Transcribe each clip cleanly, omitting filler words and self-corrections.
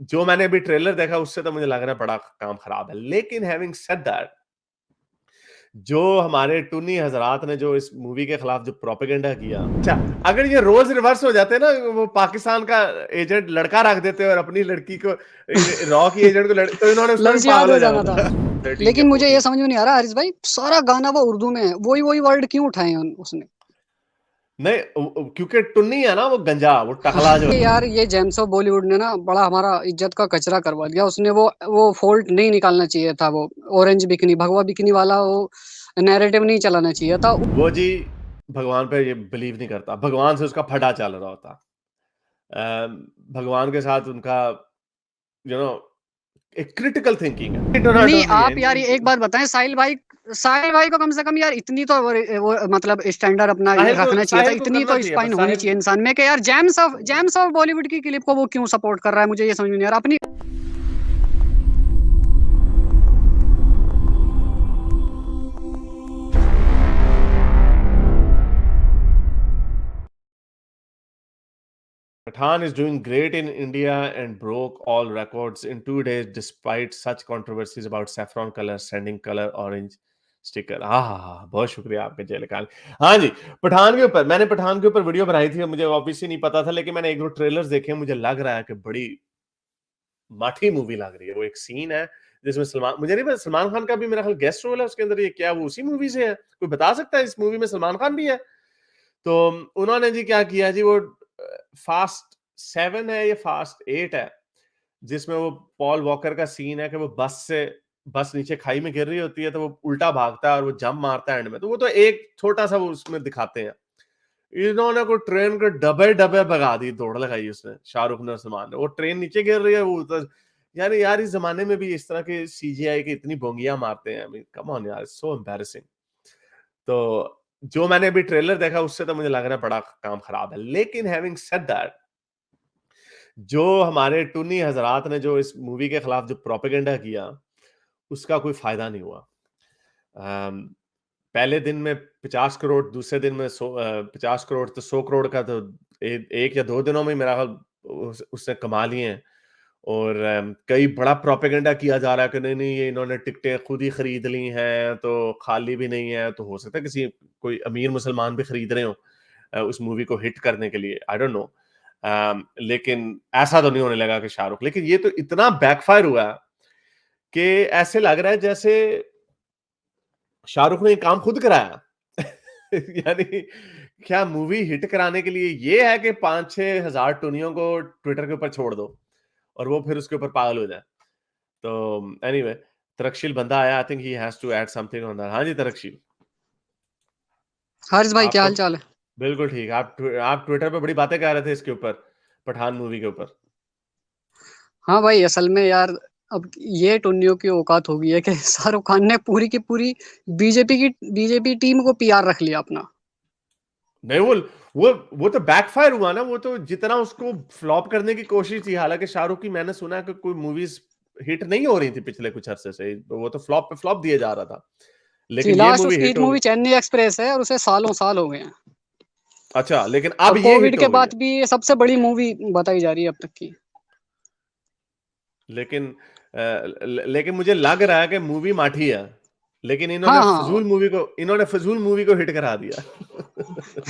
जो मैंने अभी ट्रेलर देखा उससे तो मुझे लग रहा है बड़ा काम खराब है। लेकिन हैविंग सेड दैट, जो हमारे टुन्नी हजरात ने जो इस मूवी के खिलाफ जो प्रोपेगेंडा किया, अच्छा अगर ये रोल्स रिवर्स हो जाते ना, वो पाकिस्तान का एजेंट लड़का रख देते और अपनी लड़की को रॉ की एजेंट को तो इन्होंने उस पर भी लफ्ज याद पागल हो हो जाना जाना था। था। 13 या लेकिन मुझे ये 14। समझ में नहीं आ रहा हरीश भाई, सारा गाना वो उर्दू में है, वही वही वर्ड क्यों उठाए हैं उसने? नहीं क्योंकि टुन्नी है ना, वो गंजा, वो टकला जो यार ये जेम्स ऑफ बॉलीवुड ने ना बड़ा हमारा इज्जत का कचरा करवा दिया। उसने वो फॉल्ट नहीं निकालना चाहिए था, वो ऑरेंज बिकनी भगवा बिकनी वाला वो नैरेटिव नहीं चलाना चाहिए था। वो जी भगवान पे ये बिलीव नहीं करता, भगवान से उसका फटा चल रहा होता। भगवान के साथ उनका यू नो एक क्रिटिकल थिंकिंग है, नहीं टोनाटो नहीं है आप यार ये एक बात बताएं, साहिल भाई को कम से कम यार इतनी तो वो मतलब स्टैंडर्ड अपना रखना चाहिए था, साहिल को इतनी करना तो चाहिए था। स्पाइन होनी साहिल चाहिए इंसान में कि यार जेम्स ऑफ बॉलीवुड की क्लिप को वो क्यों सपोर्ट कर रहा है, मुझे ये समझ में नहीं आ रहा अपनी। Pathan is doing great in India and broke all records in 2 days despite such controversies about saffron color, sending color orange sticker. हाँ, बहुत शुक्रिया आपके जयलकाल। हाँ जी, पठान के ऊपर वीडियो बनाई थी, मुझे ऑब्वियसली नहीं पता था, लेकिन मैंने एक दो ट्रेलर्स देखे, मुझे लग रहा है कि बड़ी माठी मूवी लग रही है। वो एक सीन है जिसमें सलमान, मुझे नहीं पता सलमान खान का भी मेरा ख्याल गेस्ट रोल है उसके अंदर, ये क्या वो उसी मूवी से है? कोई बता सकता है इस मूवी में सलमान खान भी है? तो उन्होंने जी क्या किया जी, वो फास्ट 7 है या फास्ट 8 है, जिसमें वो पॉल वॉकर का सीन है कि वो बस नीचे खाई में गिर रही होती है, तो वो उल्टा भागता है और वो जंप मारता है एंड में, तो वो तो एक छोटा सा वो उसमें दिखाते हैं। इन्होंने को ट्रेन के डबे डबे भगा दी, दौड़ लगाई उसने, शाहरुख ने और सलमान ने। वो ट्रेन नीचे गिर रही है, वो उधर, यानी यार इस जमाने में भी इस तरह के सीजीआई की इतनी बोंगियां मारते हैं, आई मीन कम ऑन यार, सो एम्बैरेसिंग। तो जो मैंने अभी ट्रेलर देखा उससे तो मुझे लग रहा है बड़ा काम खराब है। लेकिन हैविंग सेड दैट, जो हमारे टुन्नी हजरात ने जो इस मूवी के खिलाफ जो प्रोपेगेंडा किया, उसका कोई फायदा नहीं हुआ। पहले दिन में 50 करोड़, दूसरे दिन में 50 करोड़, तो 100 करोड़ का तो एक या दो दिनों में मेरा ख्याल उसने कमा लिए हैं। और कई बड़ा प्रोपेगेंडा किया जा रहा है कि नहीं नहीं ये इन्होंने टिकटें खुद ही खरीद ली हैं, तो खाली भी नहीं है, तो हो सकता है किसी कोई अमीर मुसलमान भी खरीद रहे हो उस मूवी को हिट करने के लिए, आई डोंट नो। लेकिन ऐसा तो नहीं होने लगा कि शाहरुख, लेकिन ये तो इतना बैकफायर हुआ कि ऐसे लग रहा है जैसे शाहरुख ने ये काम खुद कराया। यानी क्या मूवी हिट कराने के लिए ये है कि 5-6 हजार टुनियों को ट्विटर के ऊपर छोड़ दो और वो फिर उसके ऊपर पागल हो जाए। तो एनीवे, तरकशील बंदा आया, I think he has to add something on that. हाँ जी तरकशील, हरीश भाई क्या आपको हाल चाल है? बिल्कुल ठीक। आप ट्विटर पे बड़ी बातें कर रहे थे इसके ऊपर, पठान मूवी के ऊपर। हाँ भाई, असल में यार अब ये टुन्नियों की औकात हो गई है कि शाहरुख खान ने पूरी की पूरी बीजेपी टीम को पीआर रख लिया अपना। नहीं वो तो बैकफायर हुआ ना, वो तो जितना उसको फ्लॉप करने की कोशिश थी, हालांकि शाहरुख की मैंने सुना है कि कोई मूवीज हिट नहीं हो रही थी पिछले कुछ अरसे से, वो तो फ्लॉप पे फ्लॉप दिए जा रहा था, जी, लेकिन ये लास्ट मूवी उसकी हिट एक हो गई। मूवी चेन्नई एक्सप्रेस है और उसे सालों साल हो गए हैं। अच्छा, लेकिन अब और ये कोविड हिट के हो गई है। बाद भी ये सबसे बड़ी मूवी बताई जा रही है अब तक की। लेकिन लेकिन मुझे लग रहा है कि मूवी माठी है, लेकिन हाँ हाँ इन्होंने फजूल मूवी को हिट करा दिया।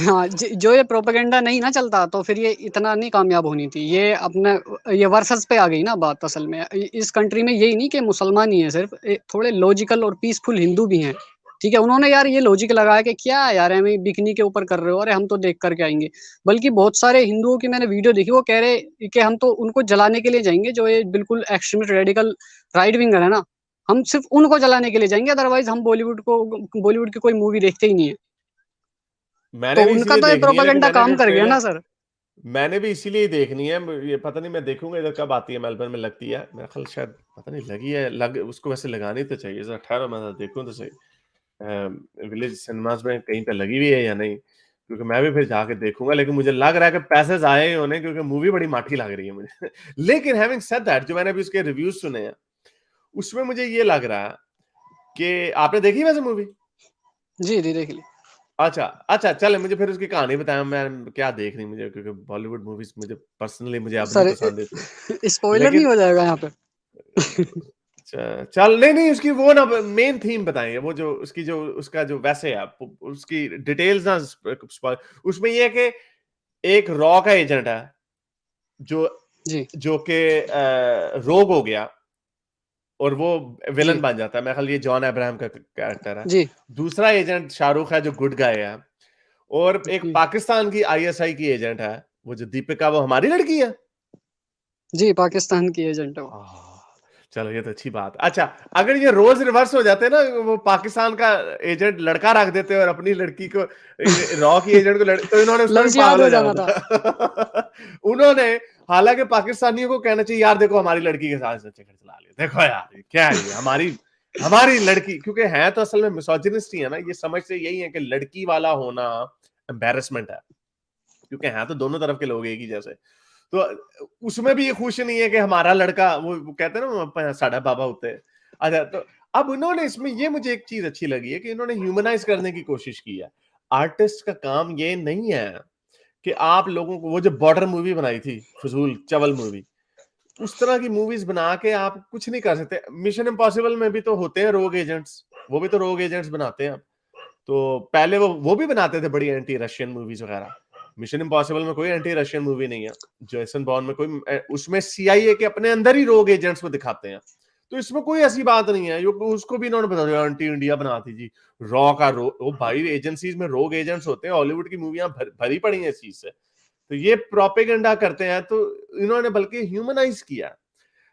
हाँ, जो ये प्रोपेगेंडा नहीं ना चलता तो फिर ये इतना नहीं कामयाब होनी थी। ये अपने ये वर्सेस पे आ गई ना बात। असल में इस कंट्री में यही नहीं कि मुसलमान ही है सिर्फ, थोड़े लॉजिकल और पीसफुल हिंदू भी हैं। ठीक है, उन्होंने यार ये लॉजिक लगाया कि क्या यार हमें बिकनी के ऊपर कर रहे हो, अरे हम तो देख करके आएंगे। बल्कि बहुत सारे हिंदुओं की मैंने वीडियो देखी, वो कह रहे कि हम तो उनको जलाने के लिए जाएंगे, जो ये बिल्कुल एक्सट्रीमिस्ट रेडिकल राइट विंगर है ना, हम सिर्फ उनको जलाने के लिए जाएंगे, अदरवाइज हम बॉलीवुड की कोई मूवी देखते ही नहीं है। तो मैंने भी उनका इसीलिए तो ये देखनी है, लेकिन प्रोपेगेंडा काम कर गया ना सर। मैंने भी इसीलिए देखनी है। ये पता नहीं, मैं देखूंगा इधर कब आती है, मेलबर्न में लगती है मेरा ख्याल, शायद पता नहीं लगी है, लग उसको वैसे लगानी तो चाहिए, जरा ठहरो मैं देखूं तो सही। विलेज सिनेमाज में कहीं पे लगी हुई है या नहीं, क्योंकि मैं भी फिर जाके देखूंगा। लेकिन मुझे लग रहा है कि पैसे आए ही होने, क्योंकि मूवी बड़ी माठी लग रही है मुझे। लेकिन हैविंग सेड दैट, जो मैंने अभी उसके रिव्यूज सुने हैं, उसमें मुझे ये लग रहा है कि आपने देखी वैसे मूवी? जी जी, देख ली। अच्छा, अच्छा चलें मुझे फिर उसकी कहानी बताएँ मैं क्या देख रही मुझे क्योंकि बॉलीवुड मूवीज़ मुझे पर्सनली मुझे अब नहीं सर पसंद इतनी। स्पॉइलर नहीं लेकिन हो जाएगा यहाँ पे? चल नहीं, नहीं उसकी वो ना मेन थीम बताएँगे वो जो उसकी जो उसका जो वैसे है उसकी डिटेल्स ना उसमें ये है कि एक रॉ का एजेंट है जो जी, जो कि रोग हो गया और वो विलन जी, बन जाता है। मेरे ख्याल ये जॉन अब्राहम का कैरेक्टर है। जी, दूसरा एजेंट शाहरुख है जो गुड गाय है और एक जी, पाकिस्तान की आईएसआई की एजेंट है, वो जो दीपिका वो हमारी लड़की है। जी, पाकिस्तान की एजेंट है वो। आह, चलो ये तो अच्छी बात। अच्छा, अगर ये रोल्स रिवर्स हो जाते ना वो पाकिस्तान का एजेंट लड़का रख देते और अपनी लड़की को रॉ की एजेंट को तो इन्होंने उस पर भी लफ्ज़ याद पागल हो हो जाना जाना था। था। उन्होंने हालांकि पाकिस्तानियों को कहना चाहिए यार देखो हमारी लड़की के साथ चक्कर चला लिया, देखो यार ये क्या है ये हमारी हमारी लड़की क्योंकि है तो असल में मिसोजिनिस्ट ही है ना, ये समझते यही है कि लड़की वाला होना एम्बेरसमेंट है क्योंकि है तो दोनों तरफ के लोग एक ही जैसे। तो उसमें भी ये खुश नहीं है कि हमारा लड़का वो कहते हैं ना साढ़ा बाबा होते हैं। अच्छा तो अब उन्होंने इसमें ये मुझे एक चीज अच्छी लगी है कि इन्होंने ह्यूमनाइज करने की कोशिश की है। आर्टिस्ट का काम ये नहीं है कि आप लोगों को वो जो बॉर्डर मूवी बनाई थी फजूल चवल मूवी उस तरह की मूवीज बना के आप कुछ नहीं कर सकते। मिशन इम्पॉसिबल में भी तो होते हैं रोग एजेंट्स, वो भी तो रोग एजेंट्स बनाते हैं। तो पहले वो भी बनाते थे बड़ी एंटी रशियन मूवीज वगैरह। मिशन इम्पॉसिबल में कोई एंटी रशियन मूवी नहीं है। जेसन बॉर्न में कोई उसमें सीआईए के अपने अंदर ही रोग एजेंट्स को दिखाते हैं। तो इसमें कोई ऐसी बात नहीं है, उसको भी इन्होंने बता दिया एंटी इंडिया बनाती जी। रॉ का ओ भाई एजेंसीज में रोग एजेंट्स होते हैं, हॉलीवुड की मूवियां भरी पड़ी हैं इस चीज से। तो ये प्रोपेगेंडा करते हैं तो इन्होंने बल्कि ह्यूमनाइज किया।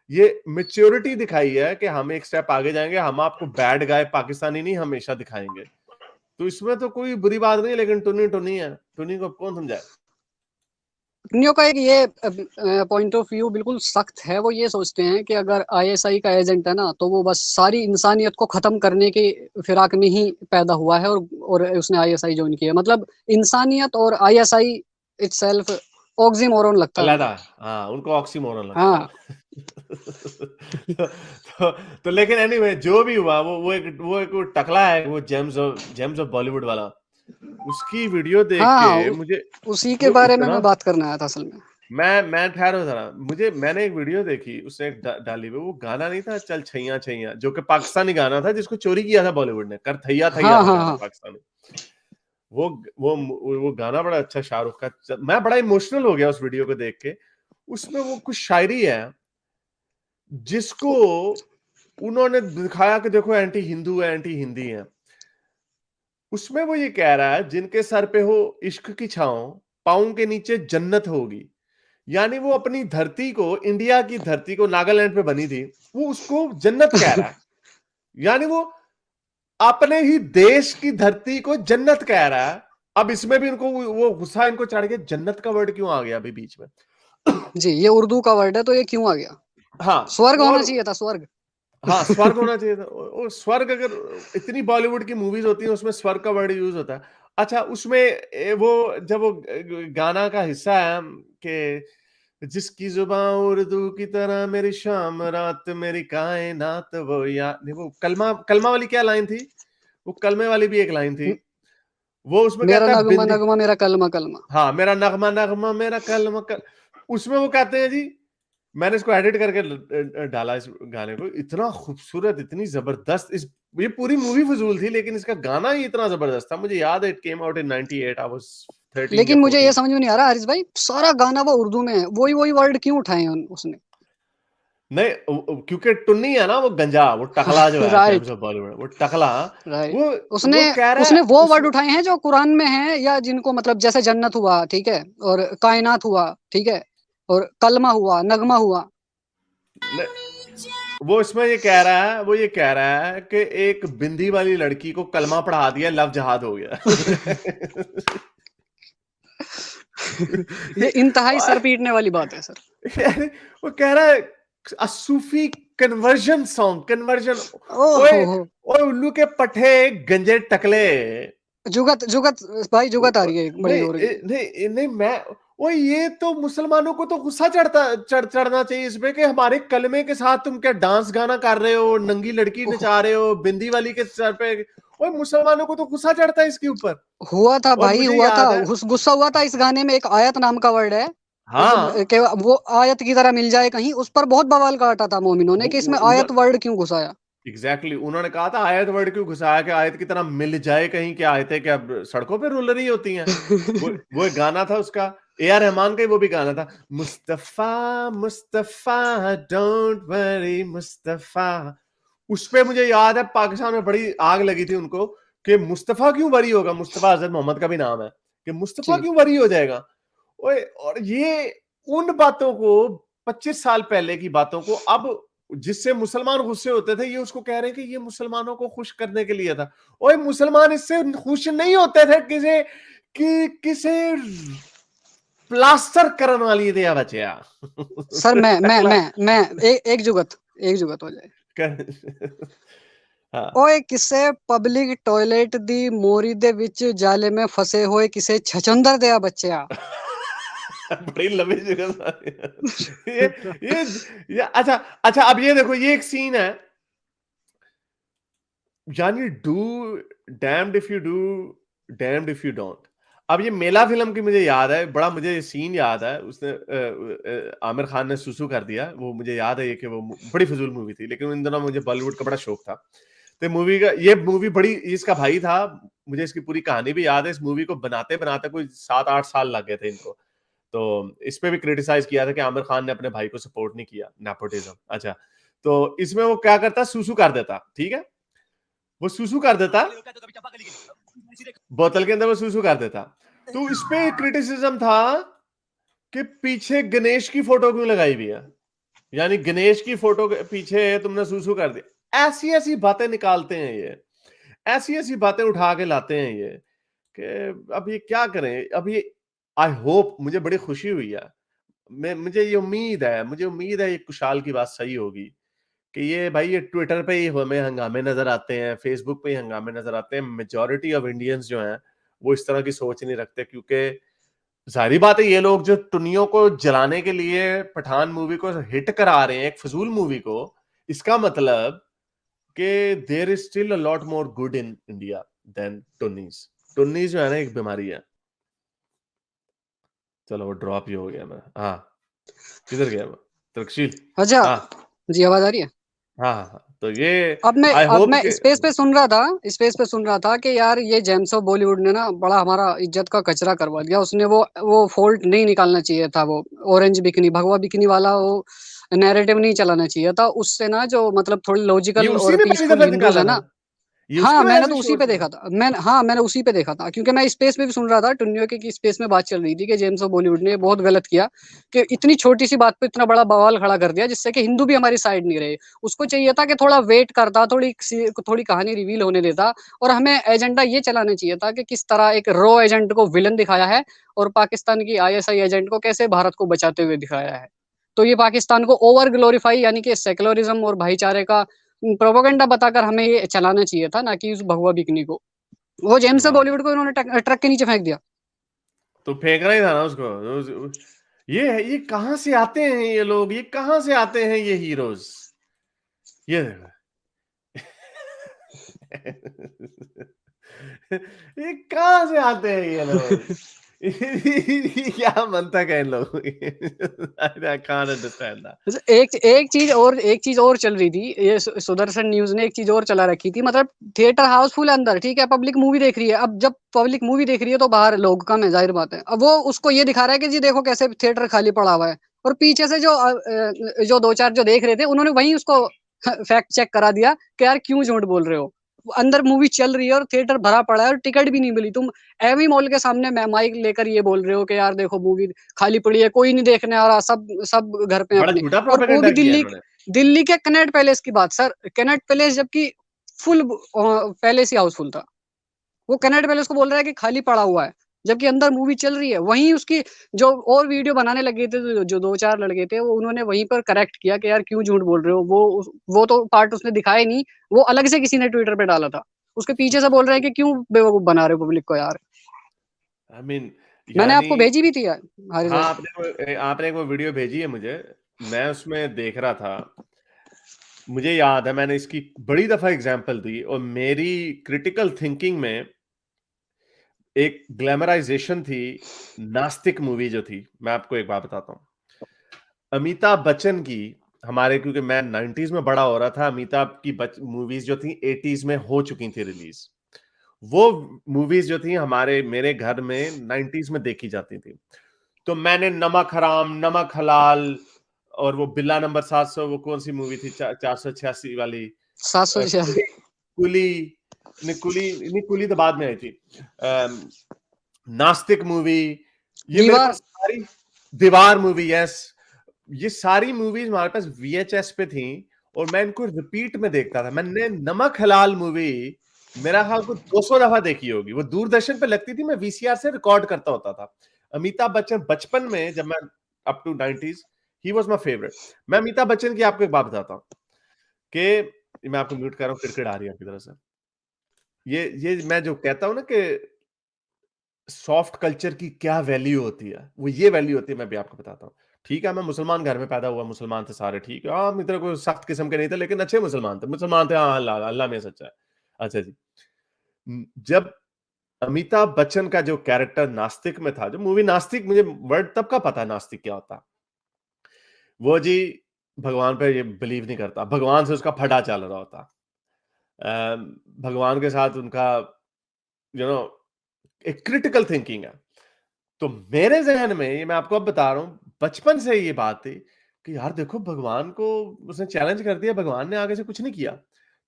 ये मेच्योरिटी दिखाई है कि हम एक स्टेप आगे जाएंगे, हम आपको बैड गाय पाकिस्तानी नहीं हमेशा दिखाएंगे। तो इसमें तो कोई बुरी बात नहीं है लेकिन टुन्नी टुन्नी है, टुन्नी को कौन समझाए। अपनियों का एक ये पॉइंट ऑफ व्यू बिल्कुल सख्त है। वो ये सोचते हैं कि अगर आईएसआई का एजेंट है ना तो वो बस सारी इंसानियत को खत्म करने की फिराक में ही पैदा हुआ है और उसने आईएसआई ज्वाइन किया। मतलब इंसानियत और आईएसआई इटसेल्फ ऑक्सीमोरन लगता है अलहदा, उनको। हाँ उनको ऑक्सीमोरन लगता हाँ। है। तो लेकिन एनीवे जो भी हुआ वो एक वो टकला है वो जेम्स ऑफ बॉलीवुड वाला, उसकी वीडियो देख हाँ, के हाँ, मुझे उसी के वो बारे में इतना मैं बात करने आया था असल में। मैं ठहरो जरा मैंने एक वीडियो देखी उसने डाली हुई वो गाना नहीं था चल छैया छैया जो कि पाकिस्तानी गाना था जिसको चोरी किया था बॉलीवुड ने, कर थैया थैया हाँ, था हाँ, गाना हाँ। पाकिस्तानी। वो वो गाना बड़ा अच्छा शाहरुख का मैं बड़ा इमोशनल हो गया उस वीडियो को देख के। उसमें वो कुछ शायरी है जिसको उन्होंने दिखाया कि देखो एंटी हिंदू है एंटी हिंदी है। उसमें वो ये कह रहा है जिनके सर पे हो इश्क की छांव पाँव के नीचे जन्नत होगी। यानी वो अपनी धरती को इंडिया की धरती को नागालैंड पे बनी थी वो उसको जन्नत कह रहा है। यानी वो अपने ही देश की धरती को जन्नत कह रहा है। अब इसमें भी इनको वो गुस्सा इनको चढ़ गया जन्नत का वर्ड क्यों आ गया अभी बीच में। जी, ये उर्दू का वर्ड है तो ये क्यों आ गया? हाँ स्वर्ग होना और चाहिए था, स्वर्ग। हाँ स्वर्ग होना चाहिए था स्वर्ग अगर इतनी बॉलीवुड की मूवीज होती है उसमें स्वर्ग का वर्ड यूज होता है। अच्छा उसमें वो जब वो गाना का हिस्सा है कि जिसकी जुबान उर्दू की तरह मेरी शाम रात मेरी कायनात वो या नहीं वो कलमा कलमा वाली क्या लाइन थी, वो कलमे वाली भी एक लाइन थी। म वो उसमें मेरा कहता है नगमा बिंदी नगमा मेरा कलमा कलमा। हाँ मेरा नगमा नगमा मेरा कलमा कल उसमें वो कहते हैं जी मैंने इसको एडिट करके डाला इस गाने को इतना खूबसूरत इतनी जबरदस्त इस ये पूरी मूवी फजूल थी लेकिन इसका गाना ही इतना जबरदस्त था। मुझे याद है it came out in 98 I was 13 या लेकिन मुझे ये 14। समझ में नहीं आ रहा हरीश भाई, सारा गाना वो उर्दू में है, वही-वही वर्ड क्यों उठाए हैं उसने? नहीं क्योंकि टुन्नी है ना वो गंजा वो टकला जो है जेम्स राइट, ऑफ बॉलीवुड वो टकला राइट। वो उसने वो कह रहा है उसने वो वर्ड उसमें उठाए हैं जो कुरान में हैं या जिनको मतलब जैसे जन्नत हुआ, ठीक है? और कायनात हुआ, ठीक है? और कलमा हुआ, नगमा हुआ। वो इसमें ये कह रहा है कि एक बिंदी वाली लड़की को कलमा पढ़ा दिया लव जहाद हो गया। ये इंतहाई और सर पीटने वाली बात है सर। यार, वो कह रहा है सूफी कन्वर्जन सॉन्ग कन्वर्जन। ओए ओहो हो! ओए उल्लू के पट्टे गंजे टकले जुगत जुगत भाई, जुगत आ रही है, बड़ी नहीं हो रही है। नहीं नहीं मैं वो ये तो मुसलमानों को तो गुस्सा चढ़ना चाहिए इस पे कि हमारे कलमे के साथ तुम क्या डांस गाना कर रहे हो, नंगी लड़की ओह! नचा रहे हो बिंदी वाली के सर पे। ओए मुसलमानों को तो गुस्सा चढ़ता है इसके ऊपर। हुआ था और भाई, मुझे हुआ था, याद है, गुस्सा हुआ था। इस गाने में एक आयत नाम का वर्ड है, हाँ, कि वो आयत की तरह मिल जाए कहीं, उस पर बहुत बवाल काटा था मोमिनों ने कि इसमें वो आयत वर्ड क्यों घुसाया। एग्जैक्टली उन्होंने कहा था आयत वर्ड क्यों घुसाया, कि आयत की तरह मिल जाए कहीं, क्या आयतें क्या सड़कों पे रुल रही होती हैं। वो एक गाना था उसका, ए आर रहमान का ही वो भी गाना था, मुस्तफा मुस्तफा डोंट वरी मुस्तफा। उस पे मुझे याद है पाकिस्तान में बड़ी आग लगी थी उनको, कि मुस्तफा क्यों वरी होगा, मुस्तफा हजरत मोहम्मद का भी नाम है, कि मुस्तफा जी। क्यों वरी हो जाएगा। ओए, और ये उन बातों को, 25 साल पहले की बातों को अब, जिससे मुसलमान गुस्से होते थे, ये उसको कह रहे हैं कि ये मुसलमानों को खुश करने के लिए था। ओए मुसलमान इससे खुश नहीं होते थे किसे प्लास्टर करने वाली दिया बच्चा। सर मैं एक जुगत हो जाए। हाँ, ओए किसे पब्लिक टॉयलेट दी मोरी दे विच जाले में फंसे हुए किसे छचंदर दिया बच्चा। बड़ी लंबी जगह। ये ये ये अच्छा, अच्छा, अब ये देखो, ये एक सीन है, यानी do damned if you do, damned if you don't. अब ये मेला फिल्म की मुझे याद है, बड़ा मुझे ये सीन याद है, उसने आमिर खान ने सुसु कर दिया, वो मुझे याद है, ये कि वो बड़ी फजूल मूवी थी, लेकिन इन दिनों मुझे बॉलीवुड का बड़ा शौक था। तो मूवी का, ये मूवी बड़ी, इसका भाई था, मुझे इसकी पूरी कहानी भी याद है। इस मूवी को बनाते बनाते कोई 7-8 साल लग गए थे इनको। तो इस पे भी क्रिटिसाइज किया था कि आमिर खान ने अपने भाई को सपोर्ट नहीं किया, नेपोटिज्म। अच्छा, तो इसमें वो क्या करता, सुसु कर देता, ठीक है, वो सुसु कर देता, बोतल के अंदर वो सुसु कर देता। तो इस पे क्रिटिसिज्म था कि पीछे गणेश की फोटो क्यों लगाई हुई है, यानी गणेश की फोटो के पीछे तुमने सुसु कर दिया। ऐसी ऐसी बातें निकालते हैं ये, ऐसी ऐसी बातें उठा के लाते हैं ये, कि अब ये क्या करें। अब ये, आई होप, मुझे बड़ी खुशी हुई है, मैं मुझे ये उम्मीद है ये कुशाल की बात सही होगी, कि ये भाई, ये ट्विटर पे ही हमें हंगामे नजर आते हैं, फेसबुक पे ही हंगामे नजर आते हैं। मेजोरिटी ऑफ इंडियंस जो हैं वो इस तरह की सोच नहीं रखते, क्योंकि जाहिर बात है, ये लोग जो टुन्नियों को जलाने के लिए पठान मूवी को हिट करा रहे हैं, एक फजूल मूवी को, इसका मतलब कि there is still a lot more good in India than टुन्नीज। टुन्नीज जो है ना, एक बीमारी है। चलो, वो ड्रॉप ही हो गया मैं, हाँ, किधर गया मैं, तृक्षील। अच्छा। हाँ, जी, आवाज आ रही है। हाँ, हाँ, हाँ, तो ये आई अब होप मैं कि, स्पेस पे सुन रहा था कि यार ये जेम्स ऑफ बॉलीवुड ने ना बड़ा हमारा इज्जत का कचरा करवा दिया। उसने वो फॉल्ट नहीं निकालना चाहिए था, वो ऑरेंज बिकनी भगवा बिकनी वाला वो नैरेटिव नहीं चलाना चाहिए था। उससे ना जो मतलब थोड़ी ये लॉजिकल उसी और ने पहली पीसफुल दफा हिंदूज निकाला है था, ना। ये उसकी हाँ, वजह मैंने से तो उसी शोर पे किया। देखा था। मैंने उसी पे देखा था, क्योंकि मैं स्पेस में भी सुन रहा था, टुन्नियों की स्पेस में बात चल रही थी कि जेम्स ऑफ बॉलीवुड ने बहुत गलत किया कि इतनी छोटी सी बात पे इतना बड़ा बवाल खड़ा कर दिया, जिससे कि हिंदू भी हमारी साइड नहीं रहे। उसको चाहिए था कि थोड़ा वेट करता, थोड़ी कहानी रिवील होने देता, और हमें एजेंडा ये चलाना चाहिए था कि किस तरह एक रॉ एजेंट को विलन दिखाया है, और पाकिस्तान की आईएसआई एजेंट को कैसे भारत को बचाते हुए दिखाया है। तो ये पाकिस्तान को ओवर ग्लोरीफाई, यानी कि सेकुलरिज्म और भाईचारे का प्रोपेगेंडा बताकर हमें ये चलाना चाहिए था, ना कि उस भगवा बिकनी को। वो जेम्स ऑफ वाह, बॉलीवुड को इन्होंने ट्रक के नीचे फेंक दिया। तो फेंकना ही था ना उसको। ये कहां से आते हैं ये लोग, ये कहां से आते हैं ये हीरोज, ये देखो। ये कहां से आते हैं ये लोग। क्या मनता है इन लोगों की। I can't understand that. अच्छा, एक चीज और चल रही थी। ये सुदर्शन न्यूज ने एक चीज और चला रखी थी, मतलब थिएटर हाउसफुल है अंदर, ठीक है, पब्लिक मूवी देख रही है। अब जब पब्लिक मूवी देख रही है तो बाहर लोग कम है, जाहिर बात है। अब वो उसको ये दिखा रहा है कि जी देखो कैसे थिएटर खाली पड़ा हुआ है, और पीछे से जो दो चार जो देख रहे थे उन्होंने वहीं उसको फैक्ट चेक करा दिया कि यार क्यों झूठ बोल रहे हो। अंदर मूवी चल रही है और थिएटर भरा पड़ा है और टिकट भी नहीं मिली। तुम एवी मॉल के सामने माइक लेकर ये बोल रहे हो कि यार देखो मूवी खाली पड़ी है, कोई नहीं देखने आ रहा, सब सब घर पे हैं बड़ा अपने। झूठा और वो प्रोपेगेंडा भी किया इन्होंने। दिल्ली के कनॉट पैलेस की बात सर। कनॉट पैलेस जबकि फुल पैलेस ही हाउसफुल था। वो कनॉट पैलेस को बोल रहा है कि खाली पड़ा हुआ है, जबकि अंदर मूवी चल रही है। वहीं उसकी जो और वीडियो बनाने लगे थे, जो दो चार लड़के थे, वो उन्होंने वहीं पर करेक्ट किया कि यार क्यों झूठ बोल रहे हो। वो तो पार्ट उसने दिखाया ही नहीं, वो अलग से किसी ने ट्विटर पे डाला था। उसके पीछे से बोल रहे हैं कि क्यों बेवकूफ बना रहे हो पब्लिक को यार। आई मीन, मैंने यानी, आपको भेजी भी थी यार, हारिस हाँ, भाई। आपने एक वो वीडियो भेजी है मुझे, मैं उसमें देख रहा था मुझे याद है मैंने इसकी बड़ी दफा एग्जांपल दी, और मेरी क्रिटिकल थिंकिंग में एक ग्लैमराइजेशन थी नास्तिक मूवी जो थी। मैं आपको एक बात बताता हूँ, अमिताभ बच्चन की, हमारे, क्योंकि मैं 90s में बड़ा हो रहा था, अमिताभ की मूवीज जो थी 80s में हो चुकी थी रिलीज। वो मूवीज जो थी हमारे मेरे घर में 90s में देखी जाती थी। तो मैंने नमक हराम, नमक हलाल, और वो बिल्ला नंबर 700, वो कौन सी मूवी थी, 486 वाली, 700 कुली, कुली, नहीं कुली नहीं, कुली तो बाद में आई थी, नास्तिक मूवी, ये मेरे दीवार। पास सारी, दीवार मूवी, यस, ये सारी मूवीज हमारे पास वीएचएस पे थी, और मैं इनको रिपीट में देखता था। मैंने नमक हलाल मूवी मेरा ख्याल को 200 दफा देखी होगी। वो दूरदर्शन पे लगती थी, मैं वीसीआर से रिकॉर्ड करता होता था। अमिताभ बच्चन बचपन में, जब मैं up to 90s, he was my favourite. मैं अमिताभ बच्चन की आपको एक बात बताता हूँ कि, मैं आपको म्यूट कर रहा हूँ, किरकिर आ रही है आपकी तरफ से। ये मैं जो कहता हूँ ना कि सॉफ्ट कल्चर की क्या वैल्यू होती है, वो ये वैल्यू होती है, मैं भी आपको बताता हूँ। ठीक है, मैं मुसलमान घर में पैदा हुआ, मुसलमान थे सारे, ठीक है, हाँ, इतने कोई सख्त किस्म के नहीं थे, लेकिन अच्छे मुसलमान थे, हाँ, अल्लाह अल्लाह में सच्चा है। अच्छा जी। जब अमिताभ बच्चन का जो कैरेक्टर नास्तिक में था, जो मूवी नास्तिक, मुझे वर्ड तब का पता है नास्तिक क्या होता, वो जी भगवान पे ये बिलीव नहीं करता, भगवान से उसका फटा चल रहा होता, भगवान के साथ उनका, नो, एक क्रिटिकल थिंकिंग है। तो मेरे ज़हन में, ये मैं आपको अब बता रहा हूँ, बचपन से ये बात थी कि यार देखो, भगवान को उसने चैलेंज कर दिया, भगवान ने आगे से कुछ नहीं किया।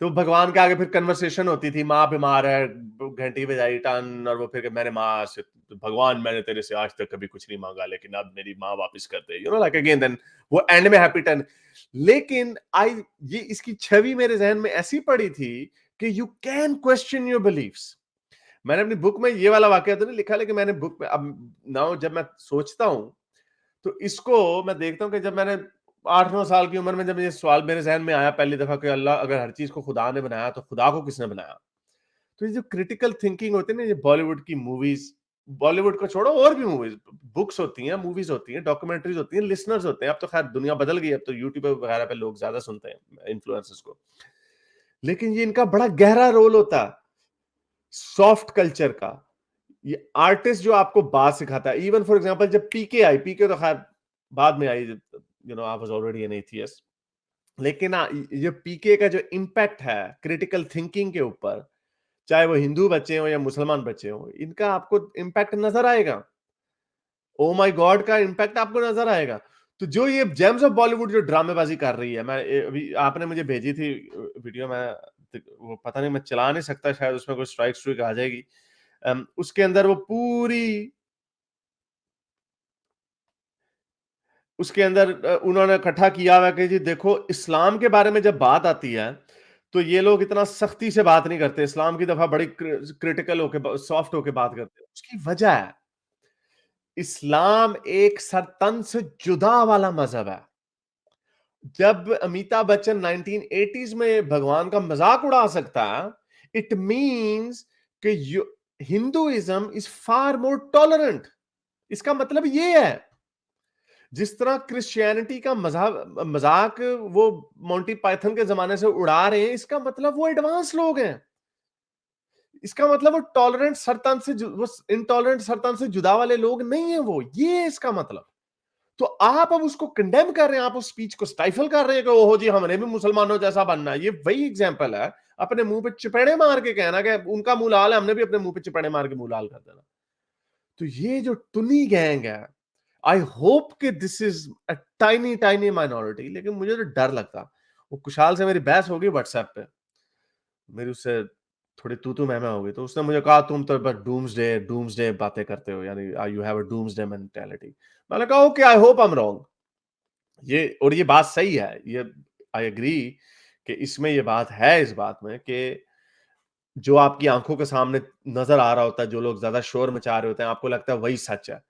तो भगवान के आगे फिर कन्वर्सेशन होती थी, माँ बीमार है, घंटी बजाई टन, और वो फिर मेरे माँ से, भगवान मैंने तेरे से आज तक कभी कुछ नहीं मांगा, लेकिन अब मेरी माँ वापस कर दे, लाइक अगेन, देन वो एंड में हैप्पी टर्न। लेकिन ये इसकी छवि मेरे जहन में ऐसी पड़ी थी कि you can question your beliefs. मैंने अपनी बुक में ये वाला वाकया तो नहीं लिखा, लेकिन मैंने बुक में अब नाउ जब मैं सोचता हूं, तो इसको मैं देखता हूं कि जब मैंने 8-9 साल की उम्र में, जब ये सवाल मेरे जहन में आया पहली दफा कि अल्लाह, अगर हर चीज को खुदा ने बनाया तो खुदा को किसने बनाया। तो ये जो क्रिटिकल थिंकिंग होती है ना, ये बॉलीवुड की मूवीज, बॉलीवुड को छोड़ो, और भी मूवीज, बुक्स होती हैं, मूवीज होती हैं, डॉक्यूमेंट्रीज होती हैं, लिसनर्स होते हैं। अब तो खैर दुनिया बदल गई, अब तो यूट्यूब वगैरह पे लोग ज्यादा सुनते हैं इन्फ्लुएंसर्स को, लेकिन ये इनका बड़ा गहरा रोल होता है सॉफ्ट कल्चर का। ये आर्टिस्ट जो आपको बात सिखाता है, इवन फॉर एग्जांपल जब पीके आई, पीके तो खैर बाद में I, I was already an atheist, लेकिन ये पीके का जो इम्पैक्ट है क्रिटिकल थिंकिंग के ऊपर, चाहे वो हिंदू बच्चे हो या मुसलमान बच्चे हो, इनका आपको इम्पैक्ट नजर आएगा। ओ माय गॉड का इम्पैक्ट आपको नजर आएगा। तो जो ये जेम्स ऑफ बॉलीवुड जो ड्रामेबाजी कर रही है, अभी आपने मुझे भेजी थी वीडियो, में वो पता नहीं, मैं चला नहीं सकता, शायद उसमें कोई स्ट्राइक आ जाएगी। उसके अंदर वो पूरी, उसके अंदर उन्होंने इकट्ठा किया हुआ कि जी देखो, इस्लाम के बारे में जब बात आती है, तो ये लोग इतना सख्ती से बात नहीं करते, इस्लाम की दफा बड़ी क्रिटिकल होके, सॉफ्ट होके बात करते हैं। उसकी वजह है, इस्लाम एक सरतन से जुदा वाला मजहब है। जब अमिताभ बच्चन 1980s में भगवान का मजाक उड़ा सकता है, इट मींस कि Hinduism is far more tolerant. इसका मतलब ये है, जिस तरह क्रिश्चियनिटी का मजाक वो मोंटी पाइथन के जमाने से उड़ा रहे हैं, इसका मतलब वो एडवांस लोग हैं। इसका मतलब वो टॉलरेंट सरतन से वो इनटॉलरेंट सरतन से जुदा वाले लोग नहीं है वो, ये इसका मतलब। तो आप अब उसको कंडेम कर रहे हैं, आप उस स्पीच को स्टाइफल कर रहे हैं कि ओहो जी, हमने भी मुसलमानों जैसा बनना है। ये वही एग्जांपल है, अपने मुंह पे चिपड़े मार के कहना कि उनका मुंह लाल है, हमने भी अपने मुंह पे चिपड़े मार के मुंह लाल कर देना। तो ये जो टुनी गैंग है, आई होप कि this is a tiny tiny minority, लेकिन मुझे तो डर लगता। वो कुशाल से मेरी बहस होगी व्हाट्सएप पे, मेरी उससे थोड़ी तू मैं हो गई, तो उसने मुझे कहा तुम तो बस डूम्सडे बातें करते हो, यानी you have a doomsday mentality. मैंने कहा okay, I hope I am wrong. ये, और ये बात सही है, ये आई एग्री कि इसमें ये बात है, इस बात में कि जो आपकी आंखों के सामने नजर आ रहा होता है, जो लोग ज्यादा शोर मचा रहे होते हैं, आपको लगता है वही सच है।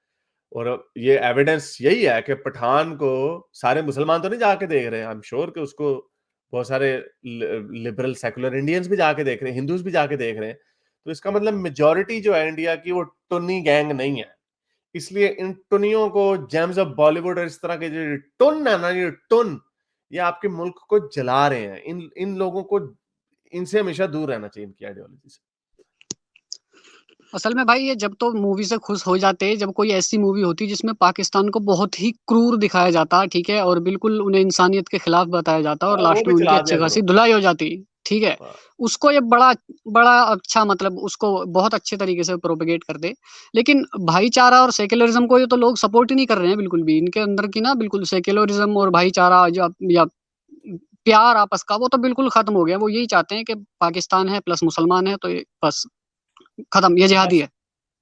और ये एविडेंस यही है कि पठान को सारे मुसलमान तो नहीं जाके देख रहे हैं, आई एम श्योर कि उसको बहुत सारे लिबरल सेकुलर इंडियंस भी जाके देख रहे हैं, हिंदूज भी जाके देख रहे हैं। तो इसका मतलब मेजोरिटी जो है इंडिया की, वो टुन्नी गैंग नहीं है। इसलिए इन टुनियों को जेम्स ऑफ बॉलीवुड और इस तरह के जो टुन है ना, ये टुन, ये आपके मुल्क को जला रहे हैं। इन लोगों को, इनसे हमेशा दूर रहना चाहिए, इनकी आइडियोलॉजी से। असल में भाई ये जब तो मूवी से खुश हो जाते हैं, जब कोई ऐसी मूवी होती है जिसमें पाकिस्तान को बहुत ही क्रूर दिखाया जाता है, ठीक है, और बिल्कुल उन्हें इंसानियत के खिलाफ बताया जाता है और वो लास्ट भी में उनकी चला अच्छी दिया खासी करो। धुलाई हो जाती है, ठीक है। हाँ, उसको ये बड़ा बड़ा अच्छा, मतलब उसको बहुत अच्छे तरीके से प्रोपेगेट कर दे। लेकिन भाईचारा और सेक्युलरिज्म को ये तो लोग सपोर्ट ही नहीं कर रहे हैं बिल्कुल भी। इनके अंदर की ना बिल्कुल सेक्युलरिज्म और भाईचारा या प्यार आपस का, वो तो बिल्कुल खत्म हो गया। वो यही चाहते हैं कि पाकिस्तान है प्लस मुसलमान है, तो ये बस खत्म, ये जिहादी बस है।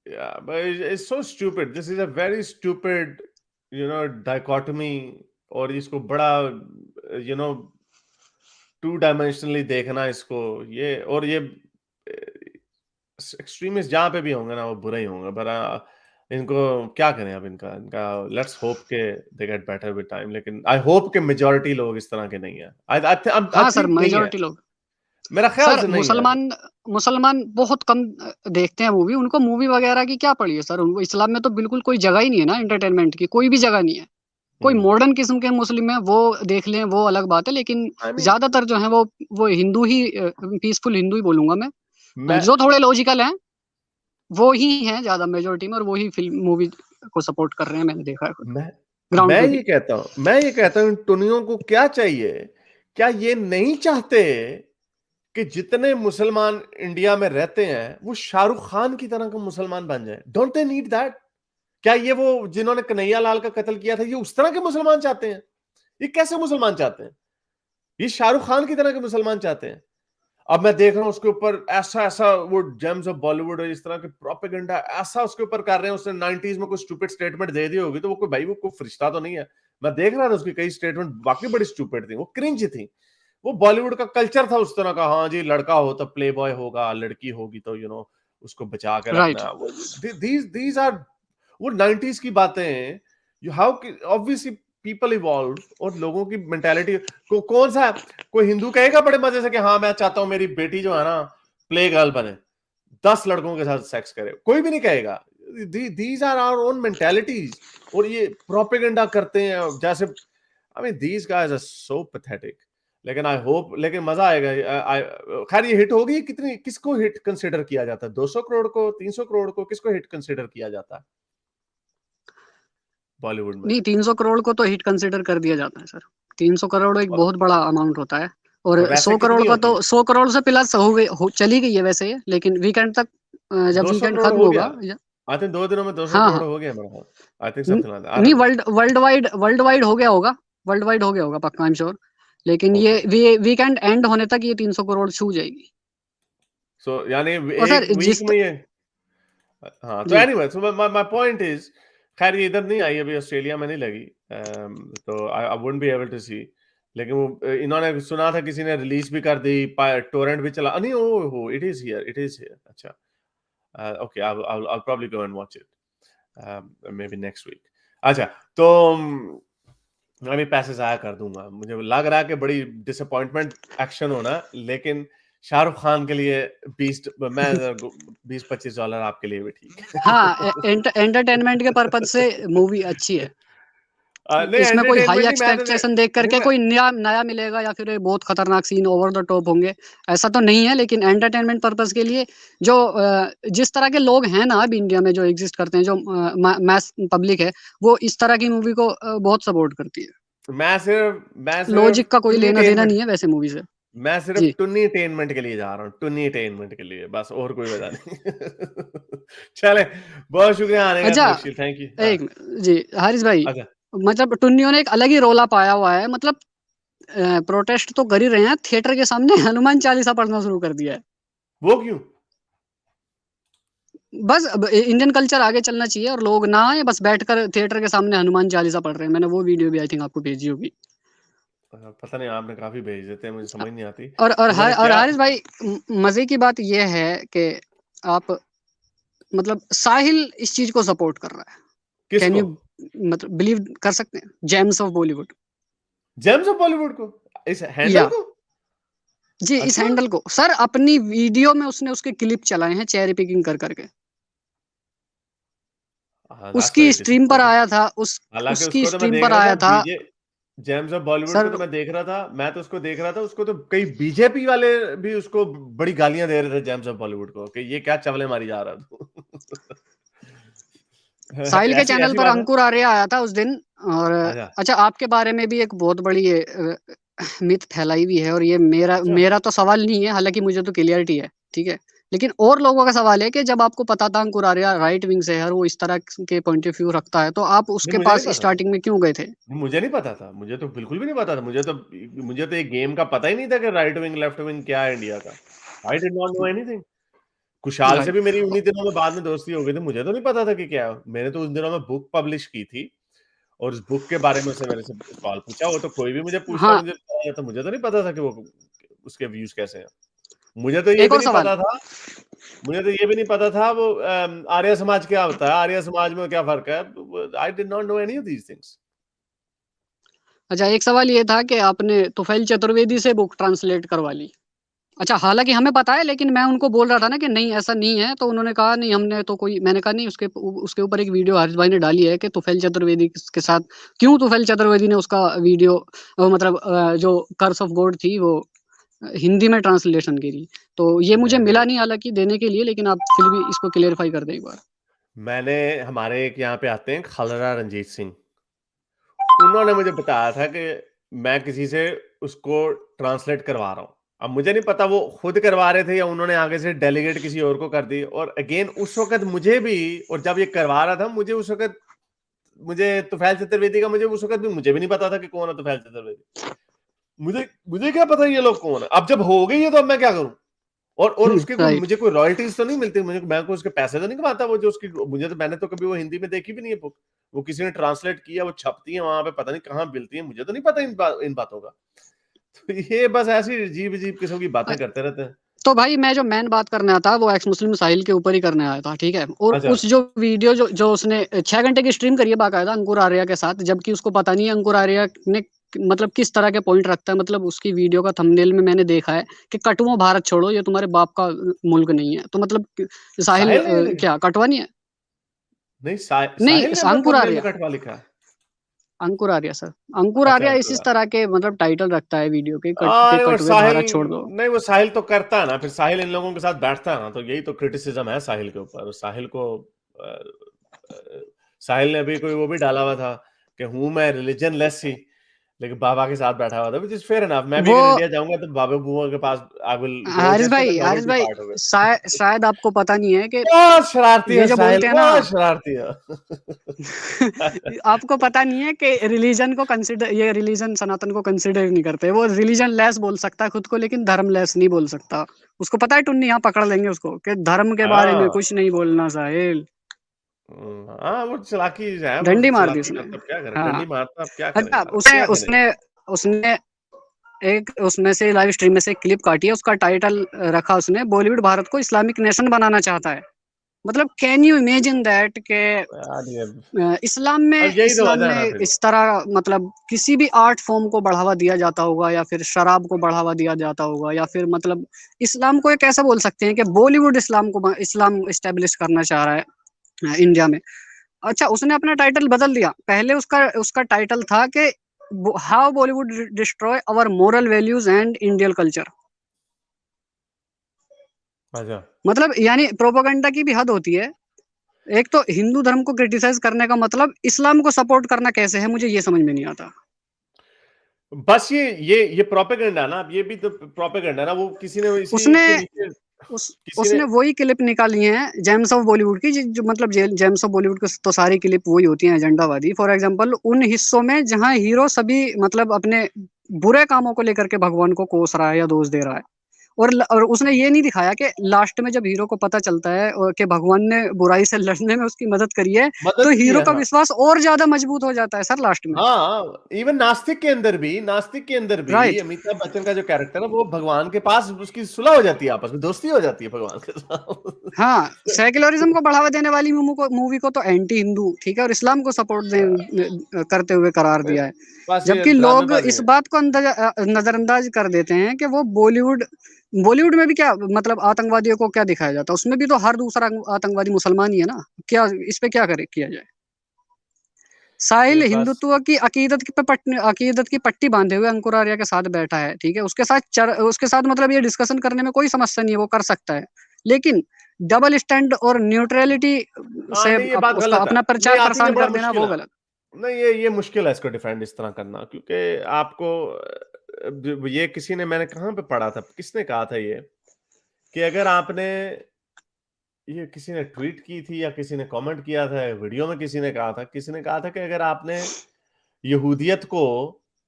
Yeah, but it's so stupid. This is a very stupid, dichotomy. और इसको बड़ा, you know, टू डायमेंशनली देखना इसको, ये और ये एक्सट्रीमिस्ट जहाँ पे भी होंगे ना, वो बुरे ही होंगे। पर इनको क्या करें अब, इनका इनका लेट्स होप के they get better with time. लेकिन आई होप के मेजोरिटी लोग इस तरह के नहीं है। आई हाँ सर, थिंक नहीं है, मेजॉरिटी लोग। मेरा ख्याल सर से नहीं है। मुसलमान मुसलमान बहुत कम देखते हैं मूवी। उनको मूवी वगैरह की क्या पड़ी है सर? उनको इस्लाम में तो बिल्कुल कोई जगह ही नहीं है ना एंटरटेनमेंट की, कोई भी जगह नहीं है। कोई हम्म। मॉडर्न किस्म के मुस्लिम है वो देख लें, वो अलग बात है, लेकिन आई मीन, ज्यादातर जो है वो हिंदू ही, पीसफुल हिंदू ही बोलूंगा मैं। मैं जो थोड़े लॉजिकल हैं वो ही हैं ज्यादा मेजोरिटी में, और वो ही फिल्म मूवी को सपोर्ट कर रहे हैं, मैंने देखा है खुद मैं ग्राउंड पे भी। मैं ये कहता हूँ इन टुनियों को क्या चाहिए? क्या ये नहीं चाहते कि जितने मुसलमान इंडिया में रहते हैं वो शाहरुख खान की तरह का मुसलमान बन जाए? Don't they need that? क्या ये वो जिन्होंने कन्हैया लाल का कत्ल किया था, ये उस तरह के मुसलमान चाहते हैं? ये कैसे मुसलमान चाहते हैं? ये शाहरुख खान की तरह के मुसलमान चाहते हैं। अब मैं देख रहा हूं उसके ऊपर ऐसा ऐसा वो जेम्स ऑफ बॉलीवुड है, इस तरह के प्रोपेगेंडा ऐसा उसके ऊपर कर रहे हैं। उसने 90s में कोई स्टूपिड स्टेटमेंट दे दी होगी, तो वो कोई भाई, वो कोई फरिश्ता तो नहीं है। मैं देख रहा था उसकी कई स्टेटमेंट, वाकई बड़ी स्टूपिड थी, वो क्रिंज थी। वो बॉलीवुड का कल्चर था उस तरह का, हाँ जी, लड़का हो तो प्ले बॉय होगा, लड़की होगी तो उसको बचा के राइट। रखना। दीज आर वो 90s की बातें हैं। You how, obviously people evolve, और लोगों की मेंटालिटी कौन सा, कोई हिंदू कहेगा बड़े मजे से कि हाँ मैं चाहता हूं मेरी बेटी जो है ना प्ले गर्ल बने, 10 लड़कों के साथ सेक्स करे? कोई भी नहीं कहेगा। These are our own mentalities, और ये प्रोपेगेंडा करते हैं जैसे, I mean these guys are so pathetic. लेकिन आई होप, लेकिन मजा आएगा। खैर ये हिट होगी कितनी, किसको हिट कंसिडर किया जाता है? 200 करोड़ को, 300 करोड़ को, किसको हिट कंसिडर किया जाता है बॉलीवुड में? नहीं, 300 करोड़ को तो हिट कंसिडर कर दिया जाता है सर। 300 करोड़ एक और बहुत बड़ा अमाउंट होता है। और वैसे 100 करोड़ कितनी का होती तो है? 100 करोड़ से प्लस चली गई है वैसे ये, लेकिन वीकेंड तक, जब 200 वीकेंड करोड़ खत्म हो गया, होगा आई थिंक 2 दिनों में 200 हाँ करोड़ हाँ। हो गया मेरा ख्याल। आई थिंक न- समथिंग लाइक दैट, आई नहीं, डोंट नो। वर्ल्ड वाइड हो गया होगा। वर्ल्ड वाइड हो गया होगा पक्का, आई एम श्योर। लेकिन ओके, ये वीकेंड एंड होने तक ये 300 करोड़ छू जाएगी। सो यानी और एक सर वीक में ये, हाँ, तो जी anyway, so my point is, खैर ये इधर नहीं आई अभी, ऑस्ट्रेलिया में नहीं लगी, तो I wouldn't be able to see. लेकिन वो इन्होंने सुना था किसी ने रिलीज भी कर दी, टोरेंट भी चला नहीं, ओ हो, it is here, it is here. अच्छा, okay, I probably go and watch it, maybe next week। अच्छा, तो मैं भी पैसे जाया कर दूंगा, मुझे लग रहा है कि बड़ी डिसअपॉइंटमेंट एक्शन होना, लेकिन शाहरुख खान के लिए 20-25 डॉलर आपके लिए भी ठीक है। हाँ, एंटरटेनमेंट के पर्पज से मूवी अच्छी है। नहीं, इसमें कोई हाई एंटरटेनमेंट नहीं, मैं तो एक्सपेक्टेशन देख नहीं करके मैं कोई नया नया मिलेगा या फिर ये बहुत खतरनाक सीन ओवर द टॉप होंगे, ऐसा तो नहीं है। लेकिन एंटरटेनमेंट पर्पस के लिए जो जिस तरह के लोग हैं ना अब इंडिया में जो एग्जिस्ट करते हैं, जो मैस पब्लिक है, वो इस तरह की मूवी को बहुत सपोर्ट करती है। मैं सिर्फ लॉजिक का कोई लेना देना टुन्नीटेनमेंट नहीं है वैसे मूवी से। मैं सिर्फ जी। टुन्नीटेनमेंट के लिए जा रहा हूँ, टुन्नीटेनमेंट के लिए, बस, और कोई वजह नहीं। चले, बहुत शुक्रिया आने का अच्छा, तनिष्क, थैंक यू। हाँ, एक जी हारिस भाई, अच्छा, मतलब टुन्नियों ने एक अलग ही रोला पाया हुआ है। मतलब प्रोटेस्ट तो कर ही रहे हैं, थिएटर के सामने हनुमान चालीसा पढ़ना शुरू कर दिया है। वो क्यों? बस अब इंडियन कल्चर आगे चलना चाहिए और लोग ना आए, बस बैठकर थिएटर के सामने हनुमान चालीसा पढ़ रहे हैं। मैंने वो वीडियो भी आई थिंक आपको भेजी होगी। पता नहीं, आपने काफी भेज देते हैं, मुझे समझ नहीं आती और क्या। हारिस भाई, मजे की बात यह है कि आप, मतलब साहिल इस चीज को सपोर्ट कर रहा है। कैन किसको? यू मतलब बिलीव कर सकते हैं? James of Bollywood. James of Bollywood को? इस हैंडल या को? जी, इस अच्छा, हैंडल को सर अपनी वीडियो में उसने उसके क्लिप चलाए हैं चेरी पिकिंग कर करके। हाँ, दैट्स उसकी वेरी स्ट्रीम पर डिसअपॉइंटिंग। आया था, हालांकि उसकी उसको तो मैं स्ट्रीम देख पर रहा था, आया था। जेम्स ऑफ बॉलीवुड को सर तो मैं देख रहा था, मैं तो उसको देख रहा था, उसको तो कई बीजेपी वाले भी उसको बड़ी गालियां दे रहे थे जेम्स ऑफ बॉलीवुड को कि ये क्या चवले मारी जा रहा था। साहिल के ऐसी चैनल ऐसी पर बात है। अंकुर आर्य आया था उस दिन। और अच्छा अच्छा, आपके बारे में भी एक बहुत बड़ी ये मिथ फैलाई हुई है, और ये मेरा अच्छा। मेरा तो सवाल नहीं है, हालांकि मुझे तो क्लियरिटी है, ठीक है। लेकिन और लोगों का सवाल है कि जब आपको पता था अंकुर आर्य राइट विंग से है और वो इस तरह के पॉइंट ऑफ व्यू रखता है, तो आप नहीं उसके मुझे नहीं पास पता था, स्टार्टिंग में क्यों गए थे? मुझे नहीं पता था, मुझे तो बिल्कुल भी नहीं पता था, मुझे तो एक गेम का पता ही नहीं था कि राइट विंग लेफ्ट विंग क्या है इंडिया का। I did not know anything. Kushal से राइट। भी मेरी उन्हीं दिनों में बाद में दोस्ती हो गई थी, मुझे तो नहीं पता था कि क्या है। मैंने तो उन दिनों में बुक पब्लिश की थी और उस बुक के बारे में उसने मेरे से सवाल पूछा। वो तो कोई भी मुझे पूछता, हाँ, मुझे तो नहीं पता था कि वो उसके व्यूज कैसे हैं। मुझे तो ये एक भी और नहीं सवाल। पता था, मुझे तो ये भी नहीं पता था वो आर्य समाज क्या होता है, आर्य समाज में क्या फर्क है। आई did not no any of these things. अच्छा, एक सवाल ये था कि आपने तुफैल चतुर्वेदी से बुक ट्रांसलेट करवा ली। अच्छा, हालाँकि हमें पता है, लेकिन मैं उनको बोल रहा था ना कि नहीं ऐसा नहीं है, तो उन्होंने कहा नहीं हमने तो कोई, मैंने कहा नहीं, उसके ऊपर एक वीडियो हारिस भाई ने डाली है कि तुफैल चतुर्वेदी के साथ क्यों तुफैल चतुर्वेदी ने उसका वीडियो मतलब जो कर्स ऑफ गॉड थी वो हिंदी में ट्रांसलेशन करी। तो ये मुझे मैंने मिला नहीं हालाँकि देने के लिए, लेकिन आप फिर भी इसको क्लेरिफ़ाई कर दें एक बार। मैंने हमारे एक यहाँ पे आते हैं खलरा रंजीत सिंह, उन्होंने मुझे बताया था कि मैं किसी से उसको ट्रांसलेट करवा रहा हूँ। अब मुझे नहीं पता वो खुद करवा रहे थे या उन्होंने आगे से डेलीगेट किसी और को कर दी। और अगेन उस वक़्त मुझे भी, और जब ये करवा रहा था मुझे उस वक़्त, मुझे तुफैल चतुर्वेदी का मुझे उस वक़्त भी मुझे भी नहीं पता था कि कौन है तुफैल चतुर्वेदी। मुझे मुझे क्या पता ये लोग कौन है? अब जब हो गई है तो अब मैं क्या करूँ? और उसके कोई राइट। मुझे कोई रॉयल्टीज़ तो नहीं मिलती, मुझे मैं कोई उसके पैसे तो नहीं कमाता वो जो उसकी, मुझे तो, मैंने तो कभी वो हिंदी में देखी भी नहीं है बुक। वो किसी ने ट्रांसलेट किया, वो छपती है वहाँ पे, पता नहीं कहाँ मिलती है, मुझे तो नहीं पता इन बातों का। तो ये बस ऐसी अजीब-अजीब किस्म की अ, बातें करते रहते हैं। तो भाई मैं जो मेन बात करने आया था वो एक्स मुस्लिम साहिल के ऊपर ही करने आया था, ठीक है? और अच्छा, उस जो वीडियो जो जो उसने 6 घंटे की स्ट्रीम करी है बाकायदा अंकुर आर्या के साथ, जबकि उसको पता नहीं है अंकुर आर्या ने मतलब किस तरह के पॉइंट रखता है। मतलब उसकी वीडियो का थंबनेल में मैंने देखा है कि कटुओं भारत छोड़ो, ये तुम्हारे बाप का मुल्क नहीं है। तो मतलब साहिल साहिल ने ये लिखा? क्या कटवा नहीं है? नहीं, नहीं, साहिल ने अपना अंकुर थंबनेल में आर्या, कटवा लिखा है? अंकुर आर्या सर। अंकुर अच्छा, आर्या अंकुर इस आ तरह के मतलब टाइटल रखता है वीडियो के, अरे वो कटुए साहिल, भारत छोड़ दो। नहीं वो साहिल तो करता है ना, फिर साहिल इन लोगों के साथ बैठता है ना, तो यही तो क्रिटिसिज्म है साहिल के ऊपर। साहिल को अ, अ, साहिल ने अभी कोई वो भी डाला हुआ था कि हूं मैं रिलीजन लेस ही, लेकिन बाबा के साथ बैठा हुआ था, विच इज फेयर एनफ। मैं भी वो अगर इंडिया जाऊंगा तो बाबा बुआ के पास I will go, just for the हारिस नोवेल्टी भाई, पार्ट ऑफ इट। शायद आपको पता नहीं है कि बहुत शरारती ये है जो साहिल, बोलते हैं ना, बहुत शरारती है। आपको पता नहीं है कि रिलीजन को कंसिडर, ये रिलीजन सनातन को कंसिडर नहीं करते। वो रिलीजन लेस बोल सकता है खुद को, लेकिन धर्म लेस नहीं बोल सकता। उसको पता है टुन्नी यहाँ पकड़ लेंगे उसको कि धर्म के बारे में हाँ कुछ नहीं बोलना साहिल। हाँ, वो चालाकी है, वो डंडी मार दी चालाकी उसने। करता, अब क्या करे, हाँ। डंडी मारता, अब क्या करे अच्छा, यार, अब उसने क्या करे। उसने उसने एक उसमें से लाइव स्ट्रीम में से एक क्लिप काटी है, उसका टाइटल रखा उसने, बॉलीवुड भारत को इस्लामिक नेशन बनाना चाहता है। मतलब कैन यू इमेजिन दैट के यार ये अब यही तो इस्लाम वजह है ना में फिर। इस तरह मतलब किसी भी आर्ट फॉर्म को बढ़ावा दिया जाता होगा, या फिर शराब को बढ़ावा दिया जाता होगा, या फिर मतलब इस्लाम को एक ऐसा बोल सकते हैं कि बॉलीवुड इस्लाम इस्टेब्लिश करना चाह रहा है इंडिया में। अच्छा, उसने अपना टाइटल बदल दिया। पहले उसका उसका टाइटल था कि how Bollywood destroy our moral values and Indian culture. अच्छा, मतलब यानी प्रोपेगेंडा की भी हद होती है। एक तो हिंदू धर्म को क्रिटिसाइज करने का मतलब इस्लाम को सपोर्ट करना कैसे है, मुझे ये समझ में नहीं आता। बस ये प्रोपेगेंडा ना, अब ये भी तो प्रोपेगेंडा ना, वो किसी ने इसी उसने के नीचे उस किसी ने। उसने वही क्लिप निकाली है जेम्स ऑफ बॉलीवुड की, जो मतलब जेम्स ऑफ बॉलीवुड की तो सारी क्लिप वही होती हैं एजेंडावादी। फॉर एग्जांपल उन हिस्सों में जहां हीरो सभी मतलब अपने बुरे कामों को लेकर के भगवान को कोस रहा है या दोष दे रहा है। और उसने ये नहीं दिखाया कि लास्ट में जब हीरो को पता चलता है कि भगवान ने बुराई से लड़ने में उसकी मदद करी है, तो मदद की हीरो है, का हाँ। विश्वास और ज्यादा मजबूत हो जाता है सर लास्ट में। हाँ, इवन नास्तिक के अंदर भी राइट। अमिताभ बच्चन का जो कैरेक्टर है वो भगवान के पास उसकी सुलह हो जाती है, आपस में दोस्ती हो जाती है भगवान के हाँ, साथ। सेक्युलरिज्म को बढ़ावा देने वाली मूवी को तो एंटी हिंदू, ठीक है, और इस्लाम को सपोर्ट करते हुए करार दिया है। बस ये जबकि लोग ड्रामेबाजी इस है। बात को नजरअंदाज कर देते हैं कि वो बॉलीवुड में भी क्या मतलब आतंकवादियों को क्या दिखाया जाता है, उसमें भी तो हर दूसरा आतंकवादी मुसलमान ही है ना। क्या इस पे क्या करे किया जाए? साहिल मेरे पास हिंदुत्व की अकीदत की पट्टी बांधे हुए अंकुर आर्या के साथ बैठा है, ठीक है? उसके साथ मतलब ये डिस्कशन करने में कोई समस्या नहीं है, वो कर सकता है। लेकिन डबल स्टैंड और न्यूट्रैलिटी से नहीं ये बात उसका गलत है। अपना नहीं आई थिंक ये प्रचार-प्रसार बड़ा कर देना मुश्किल वो है। गलत। नहीं ये मुश्किल है इसको डिफेंड इस तरह करना क्योंकि आपको ये किसी ने मैंने कहाँ पे पढ़ा था किसने कहा था ये कि अगर आपने ये किसी ने ट्वीट की थी या किसी ने कमेंट किया था वीडियो में किसी ने कहा था कि अगर आपने यहूदियत को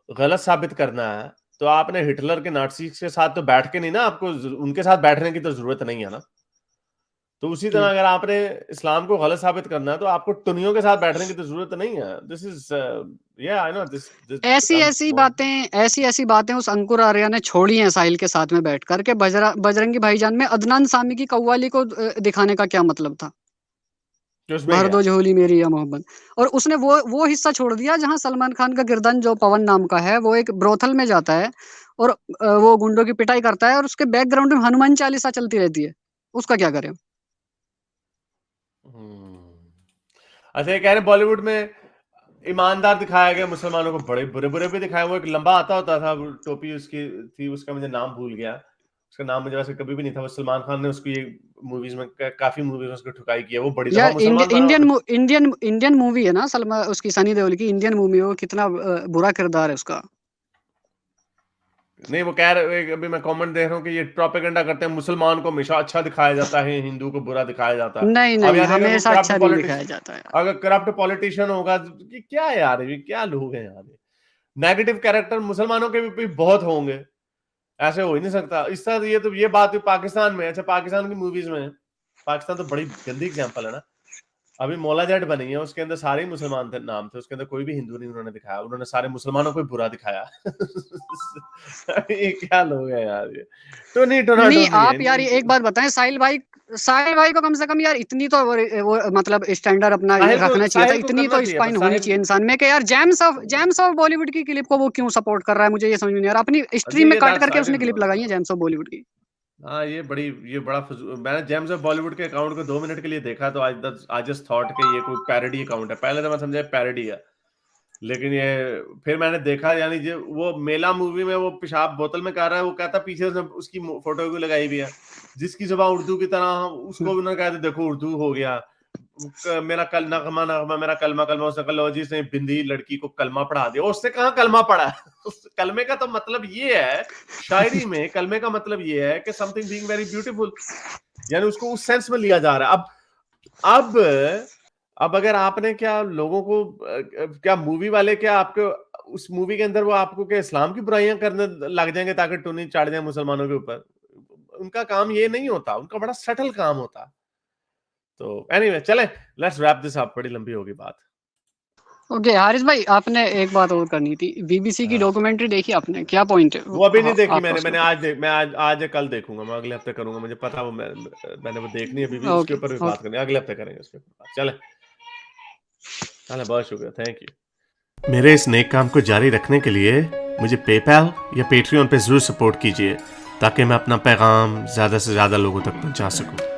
गलत साबित करना है तो आपने हिटलर के नाज़ी के साथ तो बैठ के नहीं ना आपको उनके साथ बैठने की तो जरूरत नहीं है ना तो उसी तरह हुँ। अगर आपने इस्लाम को गलत साबित करना है तो आपको टुनियों के साथ बैठने की तो जरूरत नहीं है दिस इज या आई नो दिस ऐसी-ऐसी बातें उस अंकुर आर्या ने छोड़ी हैं साहिल के साथ में बैठ कर के बजरंगी भाईजान में अदनान सामी की कव्वाली को दिखाने का क्या मतलब था? उसमें भर क्या दो झोली मेरी या मोहब्बत। और उसने वो हिस्सा छोड़ दिया जहाँ सलमान खान का गिरदन जो पवन नाम का है, वो एक ब्रोथल में जाता है और वो गुंडों की पिटाई करता है और उसके बैकग्राउंड में हनुमान चालीसा चलती रहती है। उसका क्या करें? अच्छा ये कह रहे हैं बॉलीवुड में ईमानदार दिखाया गया मुसलमानों को बड़े बुरे बुरे भी दिखाए वो एक लंबा आता होता था वो टोपी उसकी थी उसका मुझे नाम भूल गया उसका नाम मुझे वैसे कभी भी नहीं था वो सलमान खान ने उसको ये मूवीज में काफी मूवीज में उसको ठुकाई किया वो बड़ी दफा यार मुसलमान बना होता इंडियन मूवी है ना सलमा उसकी सनी देओल की इंडियन मूवी है, वो कितना बुरा किरदार है उसका। नहीं वो कह रहे अभी मैं कमेंट देख रहा हूँ कि ये प्रोपेगेंडा करते हैं मुसलमान को हमेशा अच्छा दिखाया जाता है हिंदू को बुरा दिखाया जाता है नहीं, अब नहीं, यार अगर वो हमेशा करप्ट अच्छा नहीं दिखाया पॉलिटिशियन जाता है। अगर करप्ट पॉलिटिशियन होगा तो ये क्या है यार ये क्या लोग हैं यार नेगेटिव कैरेक्टर मुसलमानों के भी बहुत होंगे ऐसे हो ही नहीं सकता इस तरह ये तो ये बात हुई पाकिस्तान में अच्छा पाकिस्तान की मूवीज में पाकिस्तान तो बड़ी गंदी एग्जांपल है ना अभी मौला जट बनी है उसके अंदर सारे ही मुसलमान थे नाम थे उसके अंदर कोई भी हिंदू नहीं उन्होंने दिखाया उन्होंने सारे मुसलमानों को ही बुरा दिखाया ये क्या लोग हैं यार ये टोनी टोनाटो नहीं, नहीं है आप यार ये एक बात बताएँ साहिल भाई को कम से कम यार इतनी तो वो मतलब स्टैंडर्ड अपना रखना चाहिए था, साहिल को इतनी करना तो चाहिए पर स्पाइन होनी चाहिए इंसान में कि यार जेम्स ऑफ बॉलीवुड की क्लिप को वो क्यों सपोर्ट कर रहा है, मुझे ये समझ में नहीं आ रहा। अपनी जी स्ट्रीम में ये काट दैट्स करके आई उसने डिडंट क्लिप नो लगाई है जेम्स ऑफ बॉलीवुड की। हाँ ये बड़ा मैंने जेम्स ऑफ बॉलीवुड के अकाउंट को 2 मिनट के लिए देखा तो आज जस्ट थॉट कि ये कोई पैरोडी अकाउंट है पहले तो मैं समझा पैरोडी है लेकिन ये फिर मैंने देखा यानी जो वो मेला मूवी में वो पेशाब बोतल में कर रहा है वो कहता पीछे उसकी फोटो भी लगाई हुई है जिसकी जुबान उर्दू की तरह उसको भी उन्होंने कहा देखो उर्दू हो गया मेरा कल नगमा नगमा मेरा कलमा कलमा उसने कहा लो जी इसने बिंदी लड़की को कलमा पढ़ा दिया उसने कहा कलमा पढ़ा उस कलमे का तो मतलब ये है शायरी में कलमे का मतलब ये है कि समथिंग बीइंग वेरी ब्यूटीफुल यानी उसको उस सेंस में लिया जा रहा है अब अगर आपने क्या लोगों को क्या मूवी वाले क्या आपको उस मूवी के अंदर वो आपको क्या इस्लाम की बुराइयां करने लग जाएंगे ताकि टुनी चाट जाए मुसलमानों के ऊपर उनका काम ये नहीं होता उनका बड़ा सटल काम होता तो एनीवे चले लेट्स रैप दिस अप बड़ी लंबी होगी बात ओके हारिस भाई, आपने एक बात और करनी थी। बीबीसी की हाँ डॉक्यूमेंट्री देखी आपने? क्या पॉइंट है वो अभी नहीं देखी आपका उसके मैंने ऊपर? मैं आज या कल देखूंगा मैं अगले हफ्ते करूंगा मुझे पता वो मैंने वो देखनी है अभी भी उसके ओके, ऊपर भी बात ओके। करनी है अगले हफ्ते करेंगे उसके ऊपर बात चले चले बहुत शुक्रिया थैंक यू मेरे इस नेक काम को जारी रखने के लिए मुझे पेपैल या पेट्रियन पे जरूर सपोर्ट कीजिए ताकि मैं अपना पैगाम ज्यादा से ज्यादा लोगों तक पहुंचा सकूं